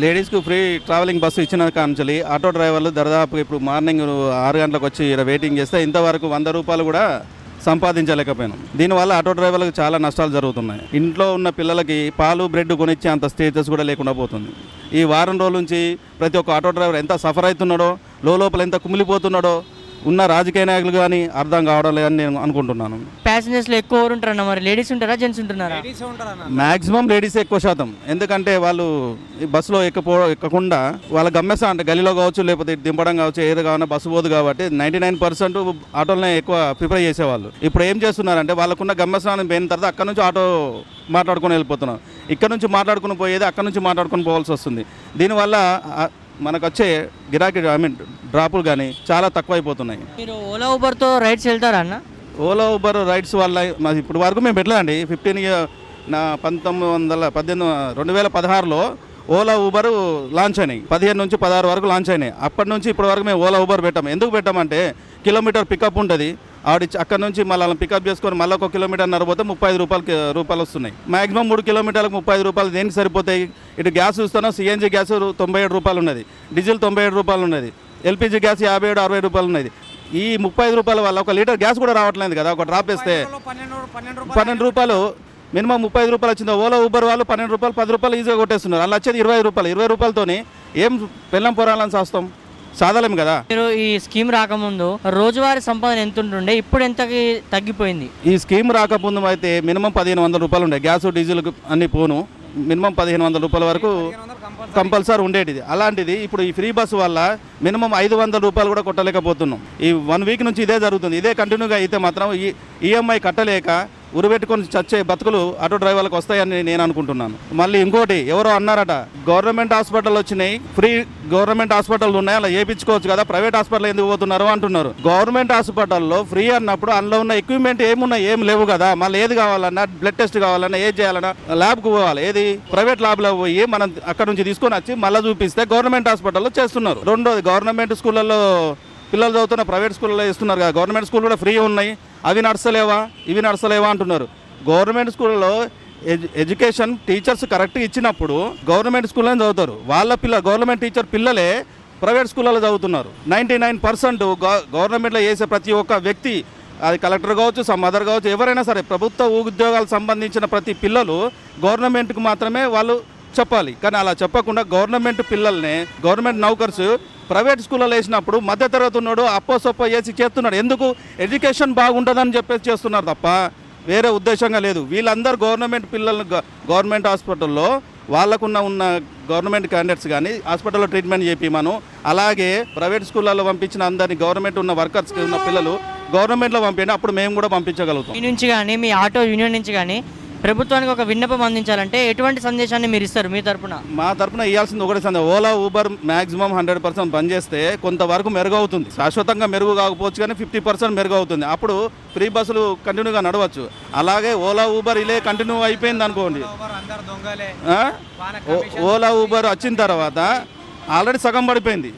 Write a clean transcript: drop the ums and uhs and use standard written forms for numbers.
లేడీస్కు free travelling bus ఇచ్చిన కాంచెలి auto డ్రైవర్లు దాదాపు ఇప్పుడు మార్నింగ్ 6 గంటలకు వచ్చి ఇక్కడ వెయిటింగ్ చేస్తే ఇంతవరకు 100 రూపాయలు కూడా సంపాదించలేకపోయినాం. దీనివల్ల ఆటో డ్రైవర్లకు చాలా నష్టాలు జరుగుతున్నాయి. ఇంట్లో ఉన్న పిల్లలకి పాలు బ్రెడ్ కొనిచ్చే అంత స్టేటస్ కూడా లేకుండా పోతుంది. ఈ వారం రోజుల నుంచి ప్రతి ఒక్క ఆటో డ్రైవర్ ఎంత సఫర్ అవుతున్నాడో, లోపల ఎంత కుమిలిపోతున్నాడో ఉన్న రాజకీయ నాయకులు కానీ అర్థం కావడం లేదని నేను అనుకుంటున్నాను. ప్యాసింజర్స్లో ఎక్కువ ఎవరు ఉంటారన్న, మరి లేడీస్ ఉంటారా జెంట్స్ ఉంటున్నారా? మ్యాక్సిమం లేడీస్ ఎక్కువ శాతం. ఎందుకంటే వాళ్ళు ఈ బస్సులో ఎక్కకుండా వాళ్ళ గమ్యస్థానం అంటే గలీలో కావచ్చు, లేకపోతే దింపడం కావచ్చు, ఏది కావాలన్నా బస్సు పోదు కాబట్టి 99% ఆటోలనే ఎక్కువ ప్రిఫర్ చేసేవాళ్ళు. ఇప్పుడు ఏం చేస్తున్నారంటే వాళ్ళకున్న గమ్యస్థానం పోయిన తర్వాత అక్కడ నుంచి ఆటో మాట్లాడుకొని వెళ్ళిపోతున్నారు. ఇక్కడ నుంచి మాట్లాడుకుని పోయేది అక్కడ నుంచి మాట్లాడుకొని పోవాల్సి వస్తుంది. దీనివల్ల మనకు వచ్చే గిరాకీ డ్రాపులు కానీ చాలా తక్కువ అయిపోతున్నాయి. మీరు ఓలా ఊబర్తో రైడ్స్ వెళ్తారా అన్న? ఓలా ఊబర్ రైడ్స్ వల్ల ఇప్పుడు వరకు మేము పెట్టలేదండి. 2016లో ఓలా ఊబర్ లాంచ్ అయినాయి. 15 నుంచి 16 వరకు లాంచ్ అయినాయి. అప్పటి నుంచి ఇప్పటి వరకు మేము ఓలా ఊబర్ పెట్టాము. ఎందుకు పెట్టామంటే కిలోమీటర్ పికప్ ఉంటుంది. అక్కడ నుంచి మళ్ళీ పికప్ చేసుకొని మళ్ళీ 1 కిలోమీటర్ నరపోతే 35 రూపాయలు వస్తున్నాయి. మాక్సిమం 3 కిలోమీటర్లకు 30 రూపాయలు దేనికి సరిపోతాయి? ఇటు గ్యాస్ చూస్తానో సిఎన్జి గ్యాస్ 97 రూపాయలు ఉన్నది, డీజిల్ 97 రూపాయలు ఉన్నది, ఎల్పిజి గ్యాస్ 57-60 రూపాయలు ఉన్నది. ఈ 30 రూపాయల వల్ల 1 లీటర్ గ్యాస్ కూడా రావట్లేదు కదా. ఒక డ్రాప్ వేస్తే 12 రూపాయలు మినిమం 30 రూపాయలు వచ్చింది. ఓలా ఊబర్ వాళ్ళు 12 రూపాయలు 10 రూపాయలు ఈజీగా కొట్టేస్తున్నారు. అలా వచ్చేది 20 రూపాయలు. 20 రూపాయలతోని ఏం పెళ్ళం పొరాలని చేస్తాం? సాధలేము కదా. మీరు ఈ స్కీమ్ రాకముందు రోజువారీ సంపాదన ఎంత ఉంటుండే, ఇప్పుడు ఎంతకి తగ్గిపోయింది? ఈ స్కీమ్ రాకముందు అయితే మినిమం 1500 రూపాయలు ఉండే. గ్యాస్ డీజిల్ అన్ని పోను మినిమం 1500 రూపాయల వరకు కంపల్సరీ ఉండేటిది. అలాంటిది ఇప్పుడు ఈ ఫ్రీ బస్సు వల్ల మినిమం 500 రూపాయలు కూడా కొట్టలేకపోతున్నాం. ఈ 1 వీక్ నుంచి ఇదే జరుగుతుంది. ఇదే కంటిన్యూగా అయితే మాత్రం ఈఎంఐ కట్టలేక ఉరిపెట్టుకొని చచ్చే బతుకులు ఆటో డ్రైవర్లకు వస్తాయని నేను అనుకుంటున్నాను. మళ్ళీ ఇంకోటి ఎవరో అన్నారట, గవర్నమెంట్ హాస్పిటల్ వచ్చినాయి, ఫ్రీ గవర్నమెంట్ హాస్పిటల్ ఉన్నాయి, అలా వేయించుకోవచ్చు కదా, ప్రైవేట్ హాస్పిటల్ ఎందుకు పోతున్నారు అంటున్నారు. గవర్నమెంట్ హాస్పిటల్లో ఫ్రీ అన్నప్పుడు అందులో ఉన్న ఎక్విప్మెంట్ ఏమున్నాయి? ఏం లేవు కదా. మళ్ళీ ఏది కావాలన్నా, బ్లడ్ టెస్ట్ కావాలన్నా, ఏది చేయాలన్నా ల్యాబ్కు పోవాలి. ఏది ప్రైవేట్ ల్యాబ్లో పోయి మనం అక్కడ నుంచి తీసుకొని వచ్చి మళ్ళీ చూపిస్తే గవర్నమెంట్ హాస్పిటల్లో చేస్తున్నారు. రెండోది గవర్నమెంట్ స్కూళ్ళల్లో పిల్లలు చదువుతున్న ప్రైవేట్ స్కూల్లో ఇస్తున్నారు కదా. గవర్నమెంట్ స్కూల్ కూడా ఫ్రీ ఉన్నాయి, అవి నడుస్తలేవా ఇవి నడుస్తలేవా అంటున్నారు. గవర్నమెంట్ స్కూల్లో ఎడ్యుకేషన్ టీచర్స్ కరెక్ట్గా ఇచ్చినప్పుడు గవర్నమెంట్ స్కూల్లో చదువుతారు. వాళ్ళ గవర్నమెంట్ టీచర్ పిల్లలే ప్రైవేట్ స్కూళ్ళలో చదువుతున్నారు. 99% గవర్నమెంట్లో చేసే ప్రతి ఒక్క వ్యక్తి, అది కలెక్టర్ కావచ్చు, మదర్ కావచ్చు, ఎవరైనా సరే ప్రభుత్వ ఉద్యోగాలకు సంబంధించిన ప్రతి పిల్లలు గవర్నమెంట్కి మాత్రమే వాళ్ళు చెప్పాలి. కానీ అలా చెప్పకుండా గవర్నమెంట్ పిల్లల్ని గవర్నమెంట్ నౌకర్స్ ప్రైవేట్ స్కూల్లో వేసినప్పుడు మధ్యతరగతి ఉన్నాడు అప్పో సొప్పో వేసి చేస్తున్నాడు. ఎందుకు? ఎడ్యుకేషన్ బాగుంటుందని చెప్పేసి చేస్తున్నారు తప్ప వేరే ఉద్దేశంగా లేదు. వీళ్ళందరూ గవర్నమెంట్ పిల్లలను గవర్నమెంట్ హాస్పిటల్లో వాళ్ళకున్న గవర్నమెంట్ క్యాండిడేట్స్ కానీ హాస్పిటల్లో ట్రీట్మెంట్ చేపిమను. అలాగే ప్రైవేట్ స్కూళ్ళలో పంపించిన అందరినీ గవర్నమెంట్ ఉన్న వర్కర్స్కి ఉన్న పిల్లలు గవర్నమెంట్లో పంపించండి, అప్పుడు మేము కూడా పంపించగలుగుతాం. మీ నుంచి కానీ మీ ఆటో యూనియన్ నుంచి కానీ ప్రభుత్వానికి ఒక విన్నపం అందించాలంటే ఎటువంటి సందేశాన్ని మీరు ఇస్తారు మీ తరపున? మా తరపున ఇవ్వాల్సింది ఒకటే సందేశం, ఓలా ఊబర్ మ్యాక్సిమం 100% బంద్ చేస్తే కొంతవరకు మెరుగవుతుంది. శాశ్వతంగా మెరుగు కాకపోవచ్చు కానీ 50% మెరుగవుతుంది. అప్పుడు ఫ్రీ బస్సులు కంటిన్యూగా నడవచ్చు. అలాగే ఓలా ఊబర్ ఇలే కంటిన్యూ అయిపోయింది అనుకోండి, ఓలా ఊబర్ వచ్చిన తర్వాత ఆల్రెడీ సగం పడిపోయింది.